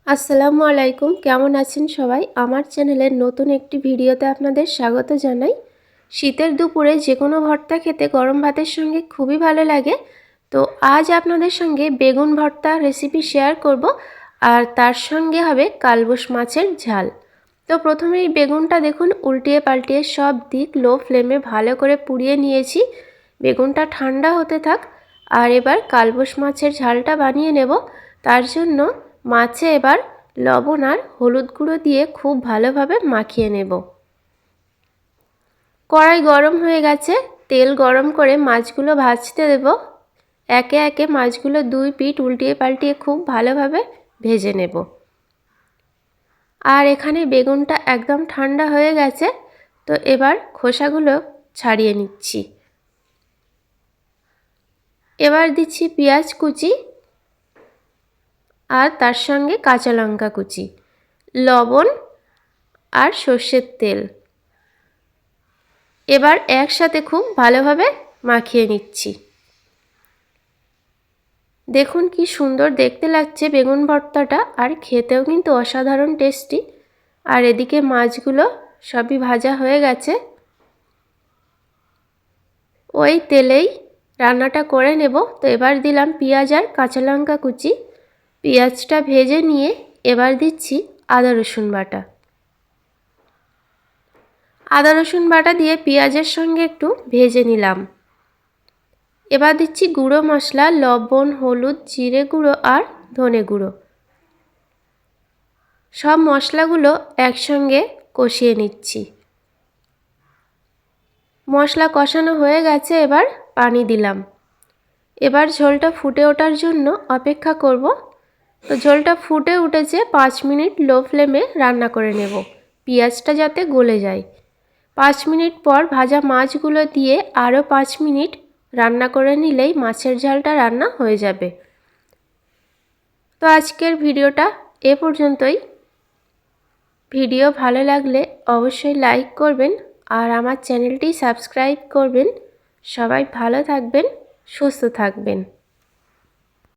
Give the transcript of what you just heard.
আসসালামু আলাইকুম। কেমন আছেন সবাই? আমার চ্যানেলের নতুন একটি ভিডিওতে আপনাদের স্বাগত জানাই। শীতের দুপুরে যে কোনো ভর্তা খেতে গরম ভাতের সঙ্গে খুবই ভালো লাগে। তো আজ আপনাদের সঙ্গে বেগুন ভর্তা রেসিপি শেয়ার করব, আর তার সঙ্গে হবে কালবোশ মাছের ঝাল। তো প্রথমে এই বেগুনটা দেখুন উল্টিয়ে পাল্টিয়ে সব দিক লো ফ্লেমে ভালো করে পুড়িয়ে নিয়েছি। বেগুনটা ঠান্ডা হতে থাক। আর এবার কালবোশ মাছের ঝালটা বানিয়ে নেব। তার জন্য মাছে এবার লবণ আর হলুদ গুঁড়ো দিয়ে খুব ভালোভাবে মাখিয়ে নেব। কড়াই গরম হয়ে গেছে, তেল গরম করে মাছগুলো ভাজতে দেব। একে একে মাছগুলো দুই পিঠ উল্টিয়ে পাল্টিয়ে খুব ভালোভাবে ভেজে নেব। আর এখানে বেগুনটা একদম ঠান্ডা হয়ে গেছে, তো এবার খোসাগুলো ছাড়িয়ে নিচ্ছি। এবার দিচ্ছি পেঁয়াজ কুচি আর তার সঙ্গে কাঁচা লঙ্কা কুচি, লবণ আর সর্ষের তেল। এবার একসাথে খুব ভালোভাবে মাখিয়ে নিচ্ছি। দেখুন কি সুন্দর দেখতে লাগছে বেগুন ভর্তাটা, আর খেতেও কিন্তু অসাধারণ টেস্টি। আর এদিকে মাছগুলো সবই ভাজা হয়ে গেছে। ওই তেলেই রান্নাটা করে নেব। তো এবার দিলাম পেঁয়াজ আর কাঁচা লঙ্কা কুচি। পেঁয়াজটা ভেজে নিয়ে এবার দিচ্ছি আদা রসুন বাটা। আদা রসুন বাটা দিয়ে পেঁয়াজের সঙ্গে একটু ভেজে নিলাম। এবার দিচ্ছি গুঁড়ো মশলা, লবণ, হলুদ, জিরে গুঁড়ো আর ধনে গুঁড়ো। সব মশলাগুলো একসঙ্গে কষিয়ে নিচ্ছি। মশলা কষানো হয়ে গেছে, এবার পানি দিলাম। এবার ঝোলটা ফুটে ওঠার জন্য অপেক্ষা করব। তো ঝোলটা ফুটে উঠেছে, 5 মিনিট লো ফ্লেমে রান্না করে নেব, পেঁয়াজটা যাতে গলে যায়। 5 মিনিট পর ভাজা মাছগুলো দিয়ে আরও 5 মিনিট রান্না করে নিলেই মাছের ঝালটা রান্না হয়ে যাবে। তো আজকের ভিডিওটা এ পর্যন্তই। ভিডিও ভালো লাগলে অবশ্যই লাইক করবেন আর আমার চ্যানেলটি সাবস্ক্রাইব করবেন। সবাই ভালো থাকবেন, সুস্থ থাকবেন।